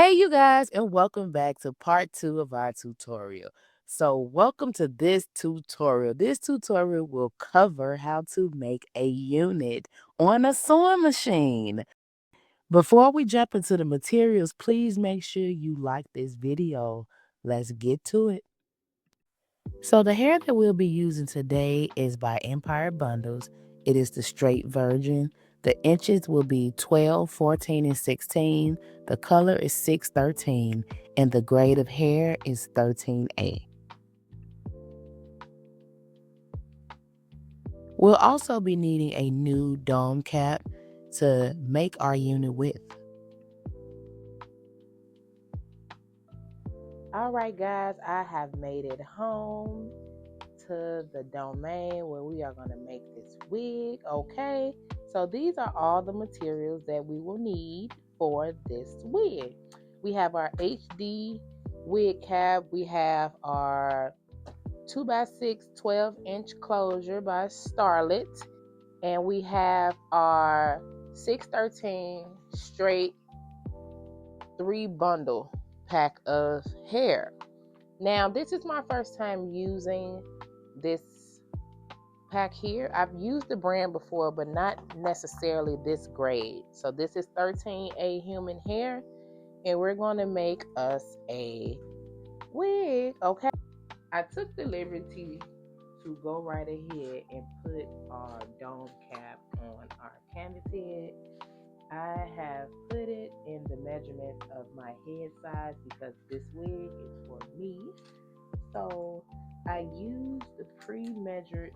Hey you guys, and welcome back to part 2 of our tutorial. So welcome to this tutorial. This tutorial will cover how to make a unit on a sewing machine. Before we jump into the materials, please make sure you like this video. Let's get to it. So the hair that we'll be using today is by Empire Bundles. It is the straight virgin. The inches will be 12, 14, and 16. The color is 613, and the grade of hair is 13A. We'll also be needing a nude dome cap to make our unit with. All right, guys, I have made it home to the domain where we are going to make this wig. Okay, so these are all the materials that we will need for this wig. We have our HD wig cap. We have our 2x6 12-inch closure by Starlet, and we have our 613 straight 3-bundle pack of hair. Now, this is my first time using this pack here. I've used the brand before, but not necessarily this grade. So this is 13A human hair, and we're going to make us a wig. Okay, I took the liberty to go right ahead and put our dome cap on our canvas head. I have put it in the measurements of my head size because this wig is for me. So I used the pre-measured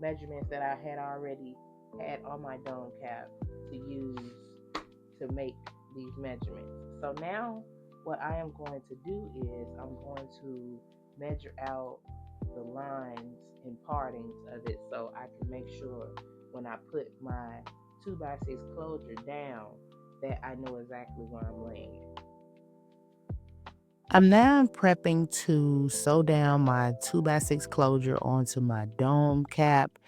measurements that I had already had on my dome cap to use to make these measurements. So now what I am going to do is I'm going to measure out the lines and partings of it so I can make sure when I put my 2x6 closure down that I know exactly where I'm laying it. I'm now prepping to sew down my 2x6 closure onto my dome cap,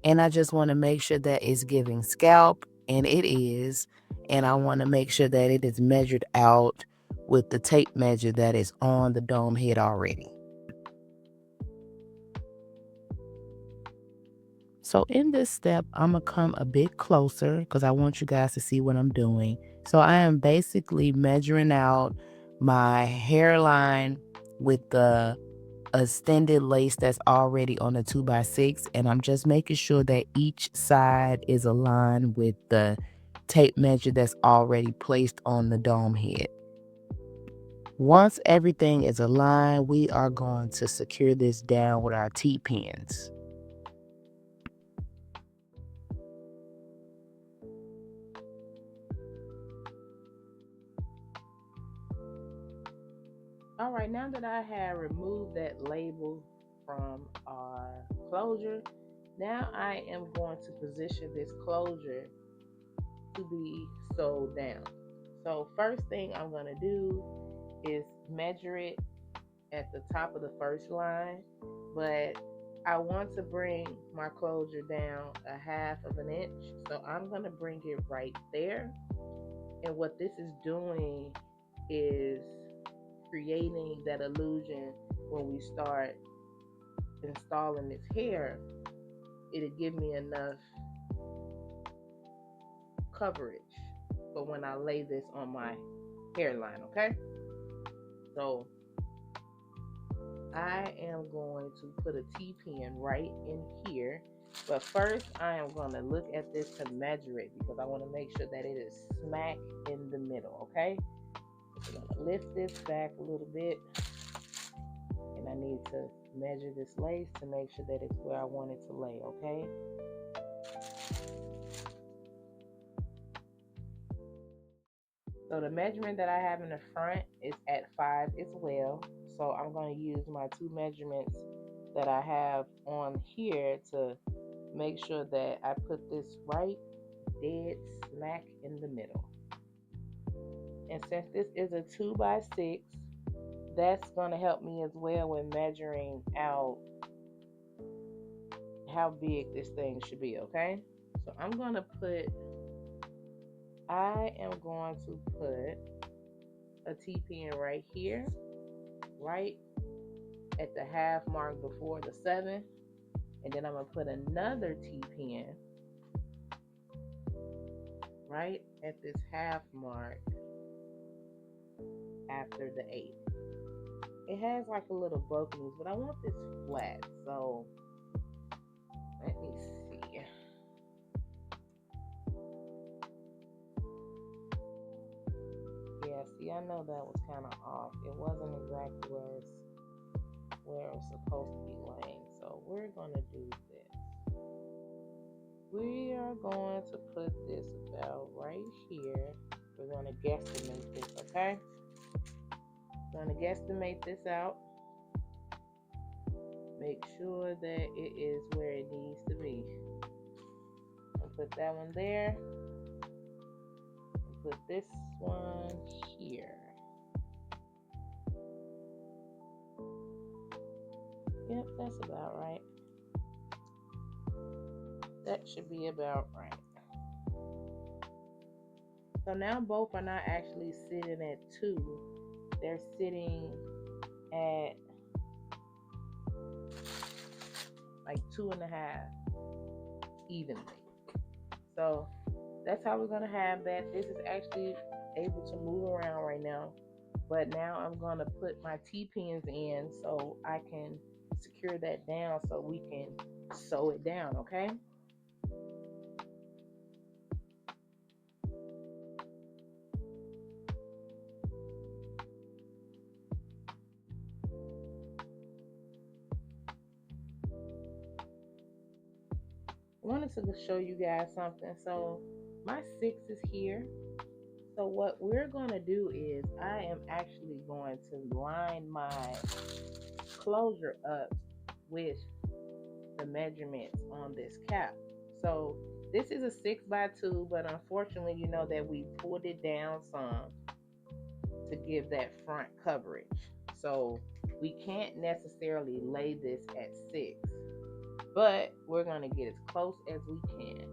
and I just want to make sure that it's giving scalp, and it is, and I want to make sure that it is measured out with the tape measure that is on the dome head already. So in this step, I'm going to come a bit closer because I want you guys to see what I'm doing. So I am basically measuring out my hairline with the extended lace that's already on the 2x6, and I'm just making sure that each side is aligned with the tape measure that's already placed on the dome head. Once everything is aligned, we are going to secure this down with our T-pins. All right, now that I have removed that label from our closure, now I am going to position this closure to be sewed down. So first thing I'm going to do is measure it at the top of the first line, but I want to bring my closure down a half of an inch. So I'm going to bring it right there. And what this is doing is creating that illusion when we start installing this hair, it'll give me enough coverage for when I lay this on my hairline, okay? So I am going to put a T-pin right in here, but first I am going to look at this to measure it because I want to make sure that it is smack in the middle, okay? So I'm going to lift this back a little bit, and I need to measure this lace to make sure that it's where I want it to lay, okay? So the measurement that I have in the front is at 5 as well. So I'm going to use my two measurements that I have on here to make sure that I put this right dead smack in the middle. And since this is a 2x6, that's going to help me as well when measuring out how big this thing should be, okay? So I am going to put a T-pin right here, right at the half mark before the 7, and then I'm gonna put another T-pin right at this half mark after the 8. It has like a little bookings, but I want this flat, so let me see. Yeah, see, I know that was kind of off. It wasn't exactly where it's supposed to be laying. So we're gonna do this. We are going to put this about right here. We're gonna guesstimate this, okay? We're gonna guesstimate this out. Make sure that it is where it needs to be. I'll put that one there. Put this one here. Yep, that's about right. That should be about right. So now both are not actually sitting at 2. They're sitting at like 2.5 evenly. So that's how we're gonna have that. This is actually able to move around right now. But now I'm gonna put my T-pins in so I can secure that down so we can sew it down, okay? I wanted to show you guys something. So my 6 is here. So what we're going to do is I am actually going to line my closure up with the measurements on this cap. So this is a 6x2, but unfortunately, you know that we pulled it down some to give that front coverage. So we can't necessarily lay this at 6, but we're going to get as close as we can.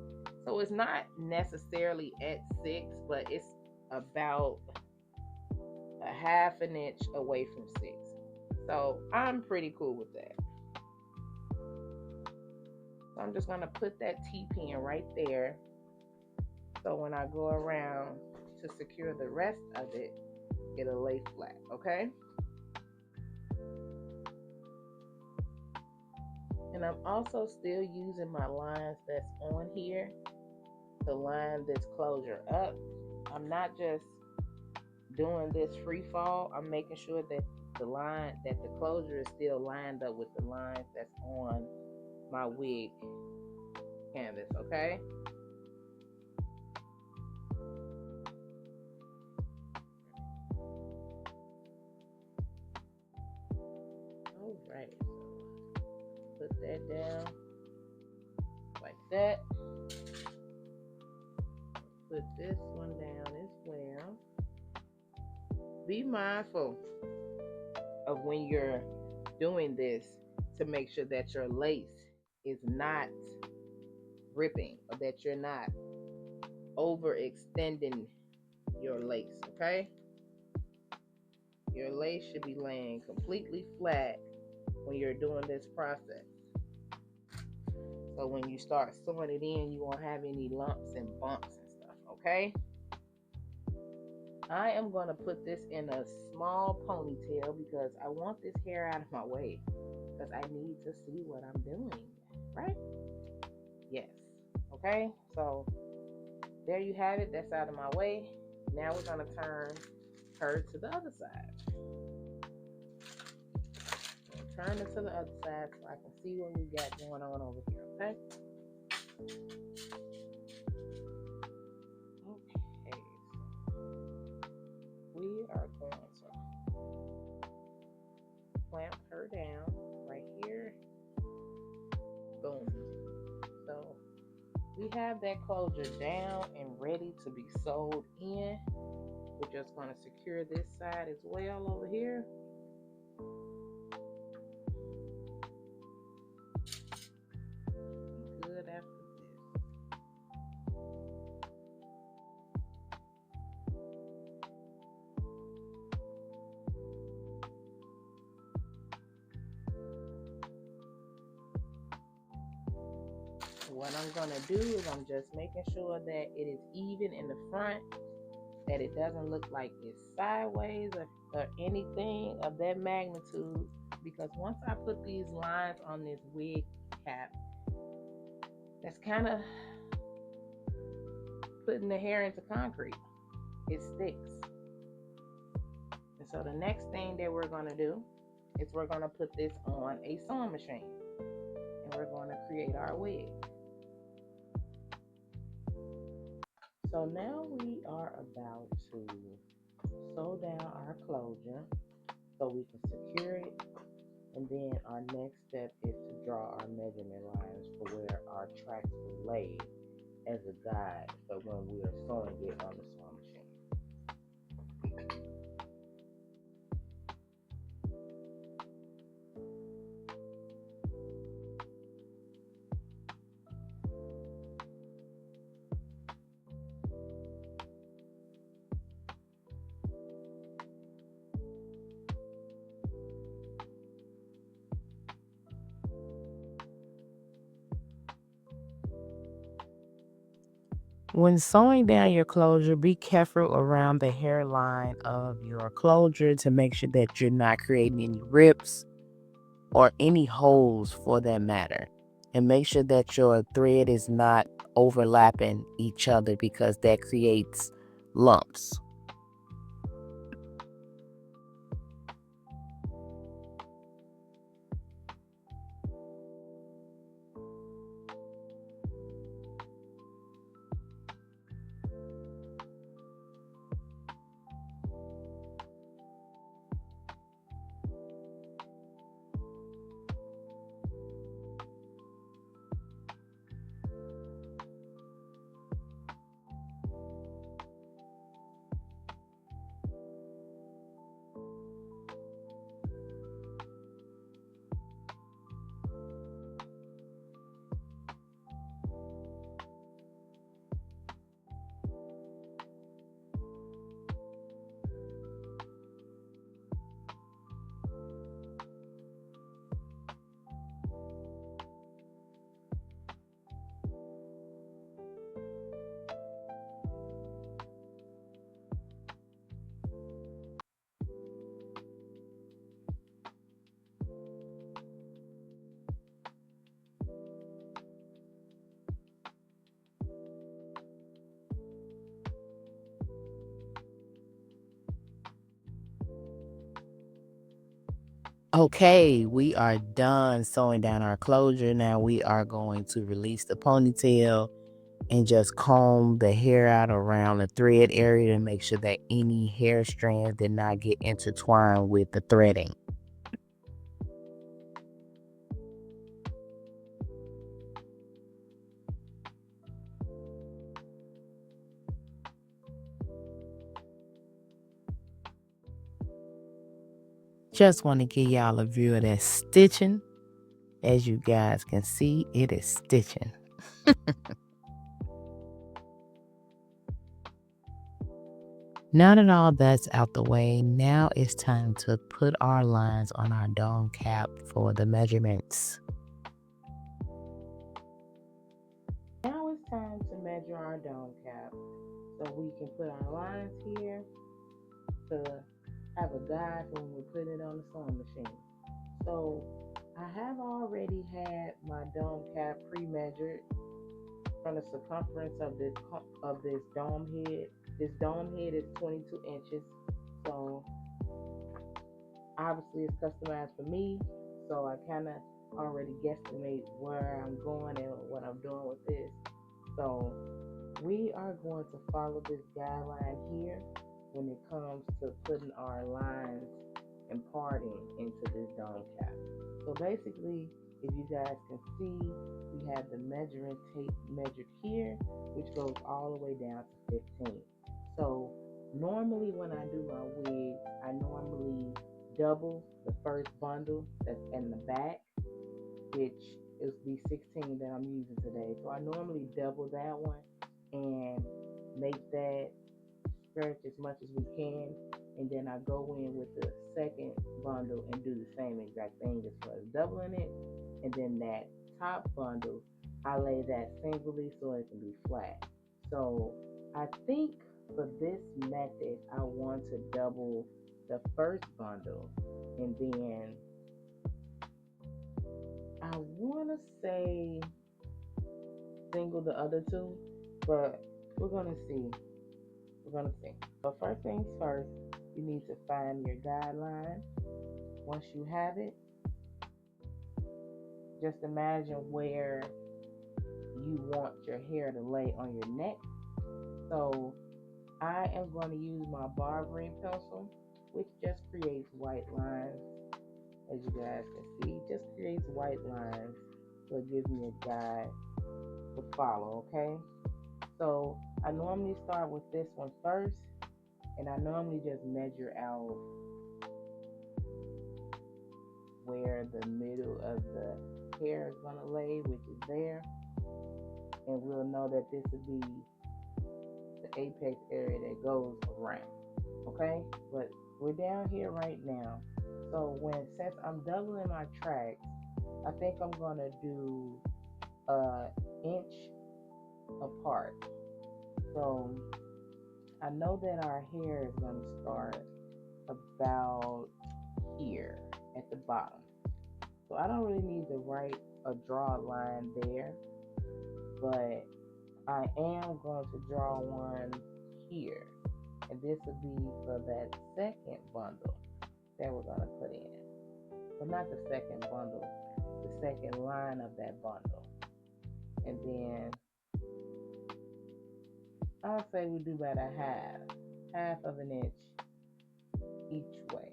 So it's not necessarily at 6, but it's about a half an inch away from 6. So I'm pretty cool with that. So I'm just going to put that T-pin right there. So when I go around to secure the rest of it, it'll lay flat, okay? And I'm also still using my lines that's on here to line this closure up. I'm not just doing this free fall. I'm making sure that the closure is still lined up with the lines that's on my wig canvas, okay? All right, so put that down like that. Put this one down as well. Be mindful of when you're doing this to make sure that your lace is not ripping or that you're not overextending your lace, okay? Your lace should be laying completely flat when you're doing this process. So when you start sewing it in, you won't have any lumps and bumps and stuff, okay? I am going to put this in a small ponytail because I want this hair out of my way because I need to see what I'm doing, right? Yes. Okay, so there you have it. That's out of my way. Now we're going to turn her to the other side. Turn it to the other side so I can see what we got going on over here, okay? Okay, so we are going to clamp her down right here. Boom. So we have that closure down and ready to be sewed in. We're just going to secure this side as well over here. Good after this. what I'm gonna do is I'm just making sure that it is even in the front, that it doesn't look like it's sideways or anything of that magnitude, because once I put these lines on this wig cap, that's kind of putting the hair into concrete. It sticks. And so the next thing that we're going to do is we're going to put this on a sewing machine, and we're going to create our wig. So now we are about to sew down our closure so we can secure it, and then our next step is to draw our measurement lines for where our tracks will lay as a guide for when we are sewing it on the sewing machine. When sewing down your closure, be careful around the hairline of your closure to make sure that you're not creating any rips or any holes for that matter. And make sure that your thread is not overlapping each other, because that creates lumps. Okay, we are done sewing down our closure. Now we are going to release the ponytail and just comb the hair out around the thread area to make sure that any hair strands did not get intertwined with the threading. Just want to give y'all a view of that stitching. As you guys can see, it is stitching. Now that all that's out the way, now it's time to put our lines on our dome cap for the measurements. Now it's time to measure our dome cap so we can put our lines here to have a guide for when we put it on the sewing machine. So I have already had my dome cap pre-measured from the circumference of this dome head. This dome head is 22 inches, so obviously it's customized for me. So I kind of already guesstimate where I'm going and what I'm doing with this. So we are going to follow this guideline here when it comes to putting our lines and parting into this dome cap. So basically, if you guys can see, we have the measuring tape measured here, which goes all the way down to 15. So normally when I do my wigs, I normally double the first bundle that's in the back, which is the 16 that I'm using today. So I normally double that one and make that stretch as much as we can, and then I go in with the second bundle and do the same exact thing as far as doubling it, and then that top bundle I lay that singly so it can be flat. So I think for this method, I want to double the first bundle, and then I want to say single the other two, but we're gonna see. We're gonna see. But first things first, you need to find your guideline. Once you have it, just imagine where you want your hair to lay on your neck. So I am going to use my barbering pencil, which just creates white lines. As you guys can see, just creates white lines. So it gives me a guide to follow, okay? So I normally start with this one first, and I normally just measure out where the middle of the hair is going to lay, which is there. And we'll know that this will be the apex area that goes around, okay? But we're down here right now. So since I'm doubling my tracks, I think I'm going to do an inch apart. So I know that our hair is going to start about here at the bottom. So I don't really need to write or draw a line there, but I am going to draw one here. And this will be for that second bundle that we're going to put in. Well, not the second bundle, the second line of that bundle. And then I'll say we do about a half of an inch each way.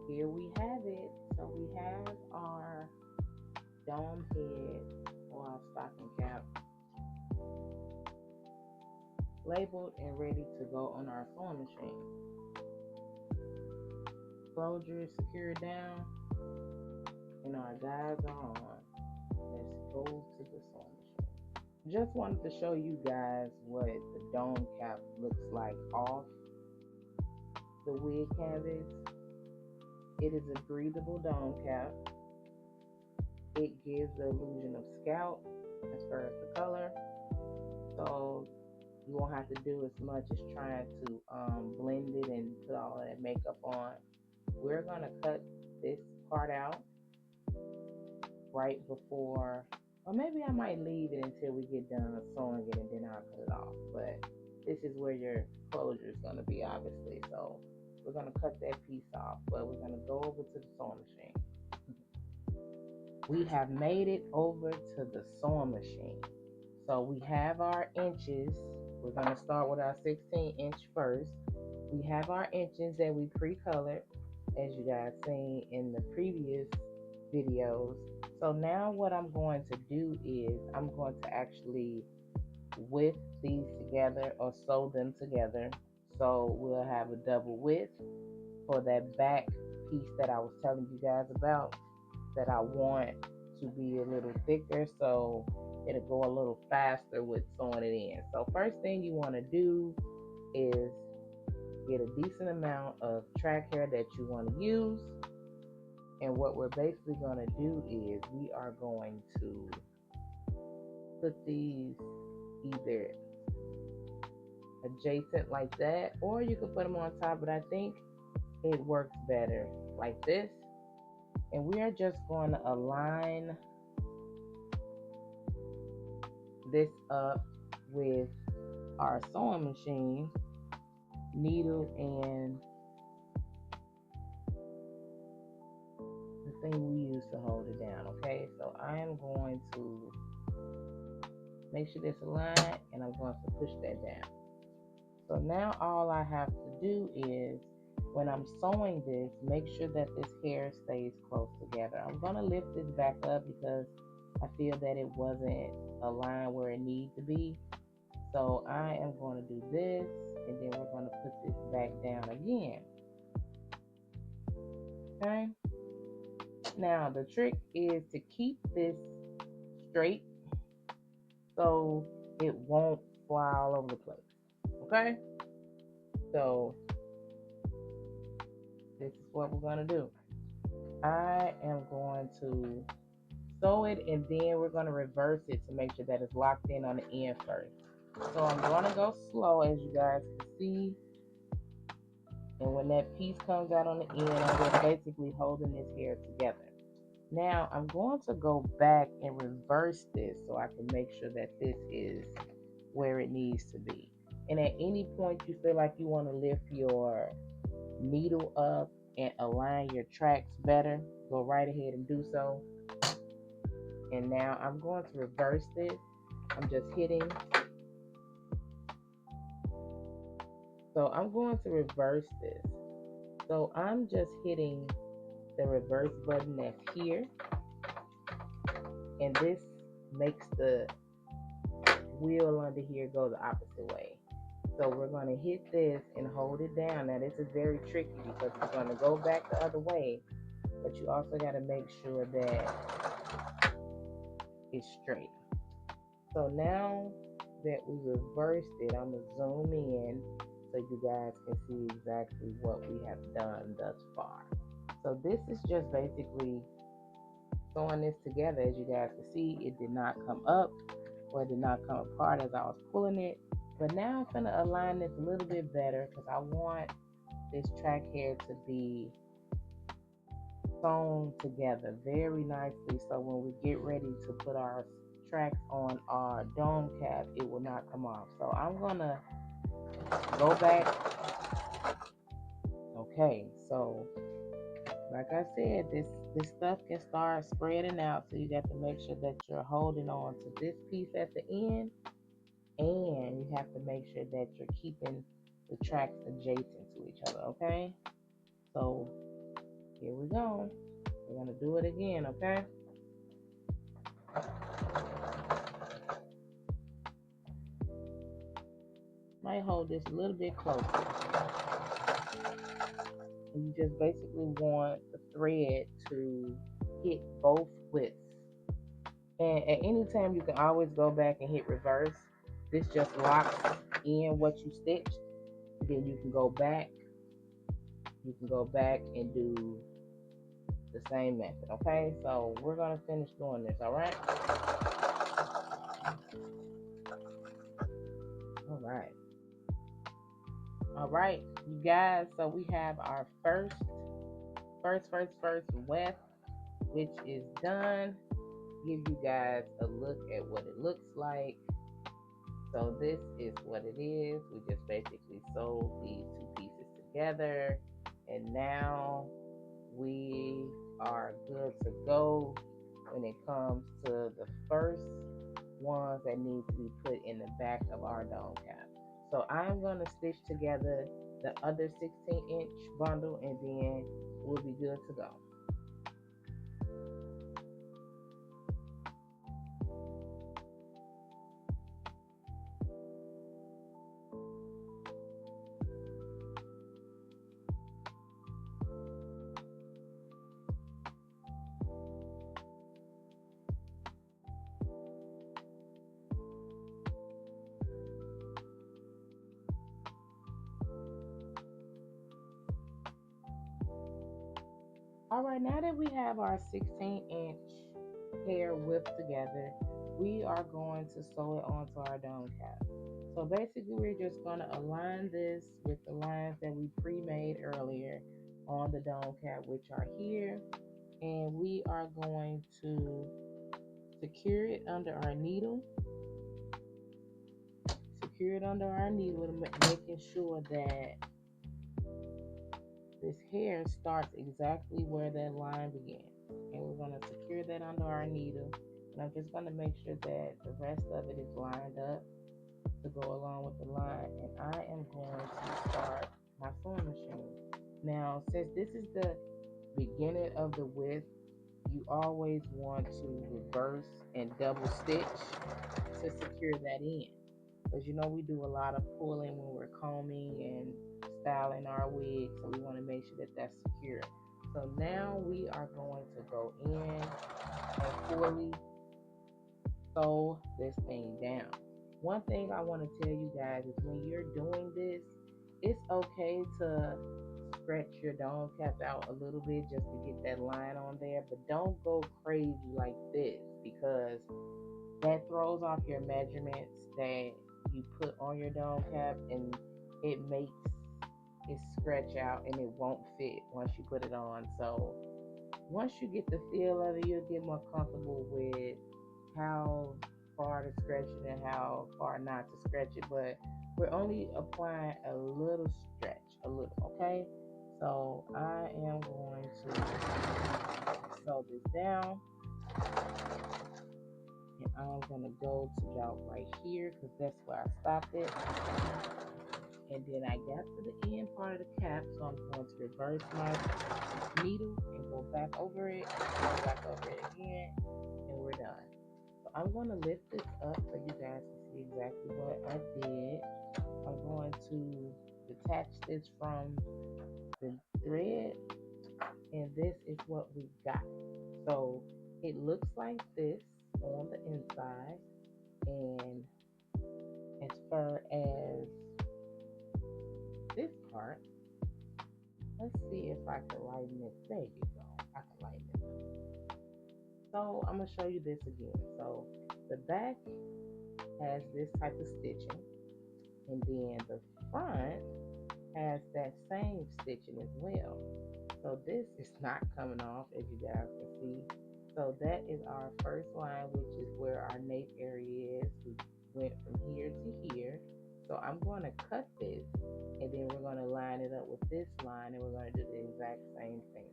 Here we have it. So we have our dome head or our stocking cap labeled and ready to go on our sewing machine. Closure is secured down and our guides are on. Let's go to the sewing machine. Just wanted to show you guys what the dome cap looks like off the wig canvas. It is a breathable dome cap. It gives the illusion of scalp as far as the color. So you won't have to do as much as trying to blend it and put all of that makeup on. We're going to cut this part out right before, or maybe I might leave it until we get done sewing it and then I'll cut it off. But this is where your closure is going to be, obviously. So we're going to cut that piece off, but we're going to go over to the sewing machine. We have made it over to the sewing machine. So we have our inches. We're going to start with our 16-inch first. We have our inches that we pre-colored, as you guys seen in the previous videos. So now what I'm going to do is I'm going to actually width these together or sew them together. So we'll have a double width for that back piece that I was telling you guys about, that I want to be a little thicker so it'll go a little faster with sewing it in. So first thing you want to do is get a decent amount of track hair that you want to use. And what we're basically going to do is we are going to put these either adjacent like that, or you can put them on top, but I think it works better like this. And we are just going to align this up with our sewing machine, needle, and the thing we use to hold it down. Okay, so I am going to make sure this aligned, and I'm going to push that down. So now all I have to do is, when I'm sewing this, make sure that this hair stays close together. I'm going to lift this back up because I feel that it wasn't aligned where it needs to be. So I am going to do this, and then we're going to put this back down again. Okay. Now the trick is to keep this straight so it won't fly all over the place. Okay. So this is what we're going to do. I am going to sew it, and then we're going to reverse it to make sure that it's locked in on the end first. So I'm going to go slow, as you guys can see. And when that piece comes out on the end, I'm just basically holding this hair together. Now I'm going to go back and reverse this so I can make sure that this is where it needs to be. And at any point you feel like you want to lift your needle up and align your tracks better, go right ahead and do so. And now I'm going to reverse this. I'm just hitting. So I'm going to reverse this. So I'm just hitting the reverse button that's here. And this makes the wheel under here go the opposite way. So we're going to hit this and hold it down. Now this is very tricky because it's going to go back the other way, but you also got to make sure that it's straight. So now that we reversed it, I'm going to zoom in so you guys can see exactly what we have done thus far. So this is just basically sewing this together. As you guys can see, it did not come up or it did not come apart as I was pulling it. But now I'm going to align this a little bit better because I want this track hair to be sewn together very nicely, so when we get ready to put our tracks on our dome cap, it will not come off. So I'm gonna go back. Okay, so like I said, this stuff can start spreading out, so you got to make sure that you're holding on to this piece at the end, and you have to make sure that you're keeping the tracks adjacent to each other. Okay, so here we go. We're gonna do it again. Okay. Might hold this a little bit closer. And you just basically want the thread to hit both widths. And at any time you can always go back and hit reverse. This just locks in what you stitched. Then you can go back. You can go back and do the same method. Okay, so we're gonna finish doing this. All right. All right, you guys. So we have our first weft, which is done. Give you guys a look at what it looks like. So this is what it is. We just basically sewed these two pieces together, and now we are good to go when it comes to the first ones that need to be put in the back of our dome cap. So I'm going to stitch together the other 16-inch bundle, and then we'll be good to go. All right, now that we have our 16-inch hair whipped together, we are going to sew it onto our dome cap. So basically we're just going to align this with the lines that we pre-made earlier on the dome cap, which are here, and we are going to secure it under our needle. Secure it under our needle, making sure that this hair starts exactly where that line began. And we're going to secure that under our needle. And I'm just going to make sure that the rest of it is lined up to go along with the line. And I am going to start my sewing machine. Now, since this is the beginning of the width, you always want to reverse and double stitch to secure that in. Because you know we do a lot of pulling when we're combing and styling our wigs, so we want to make sure that that's secure. So now we are going to go in and fully sew this thing down. One thing I want to tell you guys is when you're doing this, it's okay to stretch your dome cap out a little bit just to get that line on there, but don't go crazy like this, because that throws off your measurements that you put on your dome cap, and it makes it stretch out and it won't fit once you put it on. So once you get the feel of it, you'll get more comfortable with how far to stretch it and how far not to stretch it. But we're only applying a little stretch, a little, okay? So I am going to sew this down, and I'm going to go to about right here because that's where I stopped it. And then I got to the end part of the cap, so I'm going to reverse my needle and go back over it, and go back over it again, and we're done. So I'm going to lift this up so you guys can see exactly what I did. I'm going to detach this from the thread, and this is what we got. So it looks like this on the inside, and as far as this part, let's see if I can lighten it. There you go. I can lighten it up. So I'm going to show you this again. So the back has this type of stitching, and then the front has that same stitching as well. So this is not coming off, as you guys can see. So that is our first line, which is where our nape area is. We went from here to here. So I'm going to cut this, and then we're going to line it up with this line, and we're going to do the exact same thing.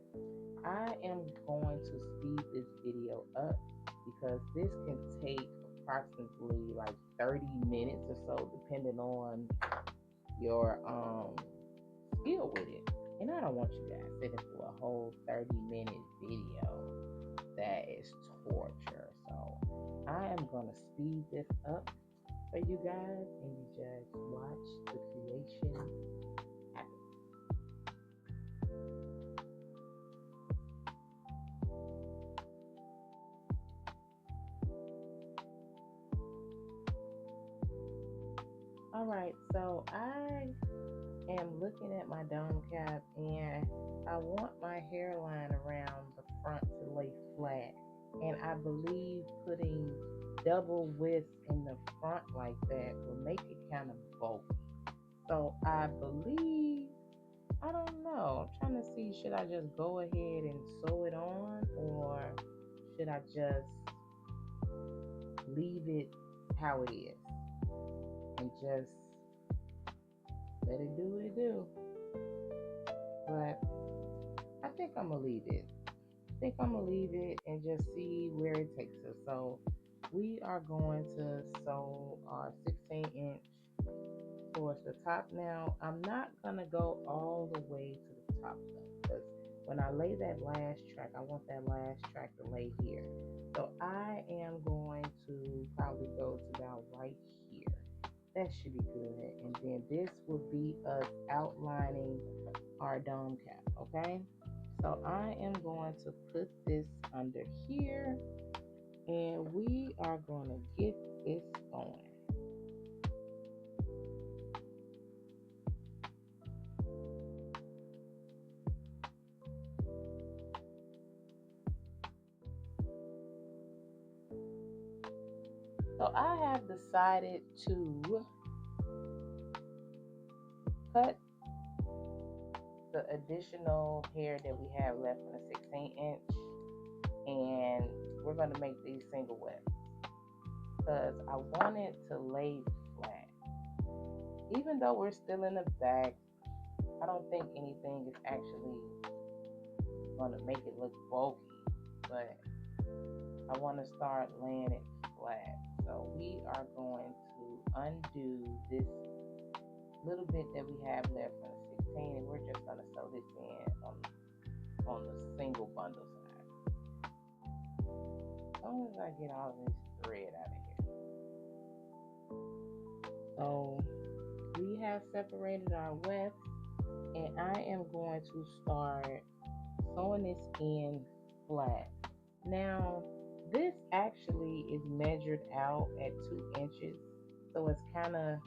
I am going to speed this video up because this can take approximately like 30 minutes or so, depending on your skill with it. And I don't want you guys sitting for a whole 30-minute video. That is torture. So I am going to speed this up for you guys, and you just watch the creation happen. Alright, so I am looking at my dome cap, and I want my hairline around the front to lay flat, and I believe putting double width in the front like that will make it kind of bulky. So I believe, I don't know, I'm trying to see, should I just go ahead and sew it on, or should I just leave it how it is and just let it do what it do? But I think I'm gonna leave it. And just see where it takes us. So we are going to sew our 16-inch towards the top. Now I'm not gonna go all the way to the top though, because when I lay that last track, I want that last track to lay here. So I am going to probably go to about right here. That should be good. And then this will be us outlining our dome cap, okay? So I am going to put this under here, and we are going to get this going. So I have decided to cut the additional hair that we have left in the 16-inch, and we're going to make these single wefts because I want it to lay flat. Even though we're still in the back, I don't think anything is actually going to make it look bulky, but I want to start laying it flat. So we are going to undo this little bit that we have left from the 16, and we're just going to sew this in on the single bundle side. As long as I get all this thread out of here. So we have separated our wefts, and I am going to start sewing this in flat. Now, this actually is measured out at 2 inches, so it's kind of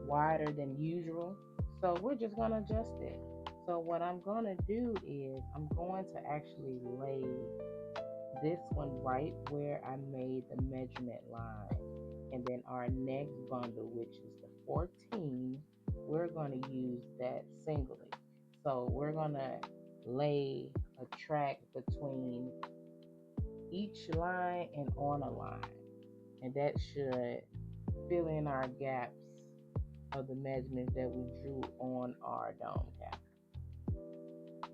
wider than usual. So we're just going to adjust it. So what I'm going to do is I'm going to actually lay this one right where I made the measurement line. And then our next bundle, which is the 14, we're going to use that singly. So we're going to lay a track between each line and on a line. And that should fill in our gaps of the measurements that we drew on our dome cap.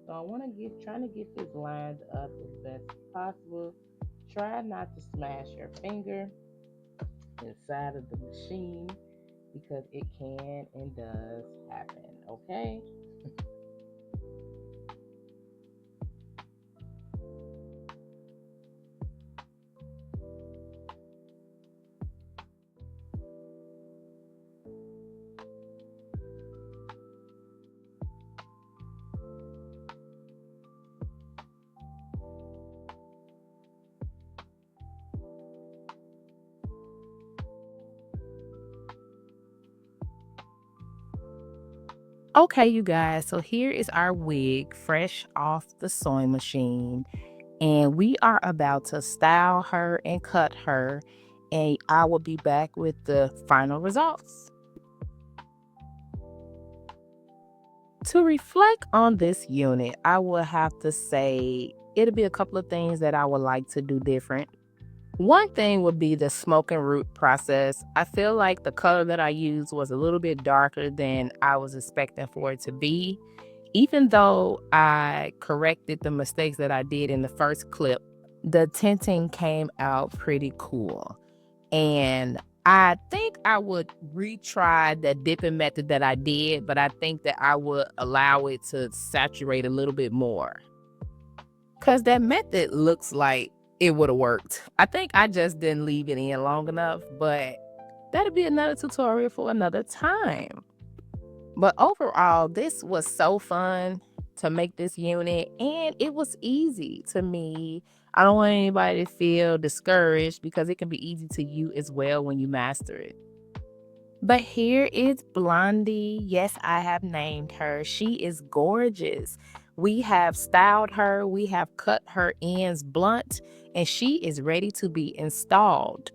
So I want to trying to get this lined up as best as possible. Try not to smash your finger inside of the machine because it can and does happen, okay? Okay, you guys, so here is our wig fresh off the sewing machine, and we are about to style her and cut her, and I will be back with the final results. To reflect on this unit, I will have to say it'll be a couple of things that I would like to do different. One thing would be the smoke and root process. I feel like the color that I used was a little bit darker than I was expecting for it to be. Even though I corrected the mistakes that I did in the first clip, the tinting came out pretty cool. And I think I would retry the dipping method that I did, but I think that I would allow it to saturate a little bit more. Because that method looks like it would have worked. I think I just didn't leave it in long enough, but that'll be another tutorial for another time. But overall, this was so fun to make this unit, and it was easy to me. I don't want anybody to feel discouraged because it can be easy to you as well when you master it. But here is Blondie. Yes, I have named her. She is gorgeous. We have styled her, we have cut her ends blunt, and she is ready to be installed.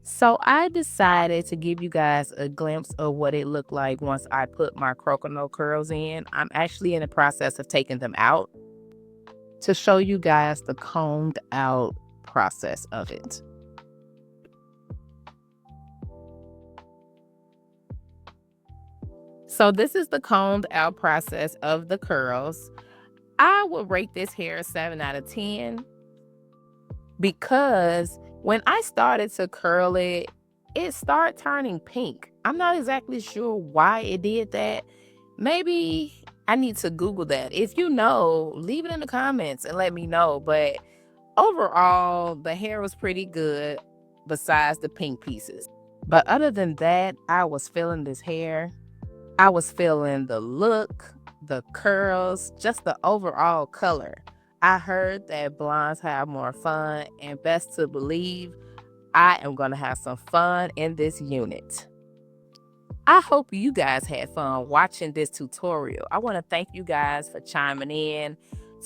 So I decided to give you guys a glimpse of what it looked like once I put my coconut curls in. I'm actually in the process of taking them out to show you guys the combed out process of it. So this is the combed out process of the curls. I would rate this hair a 7 out of 10 because when I started to curl it, it started turning pink. I'm not exactly sure why it did that. Maybe I need to Google that. If you know, leave it in the comments and let me know. But overall, the hair was pretty good besides the pink pieces. But other than that, I was feeling this hair. I was feeling the look, the curls, just the overall color. I heard that blondes have more fun, and best to believe, I am going to have some fun in this unit. I hope you guys had fun watching this tutorial. I want to thank you guys for chiming in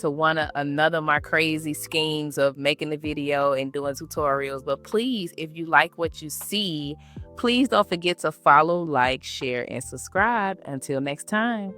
to another of my crazy schemes of making the video and doing tutorials. But please, if you like what you see, please don't forget to follow, like, share, and subscribe. Until next time.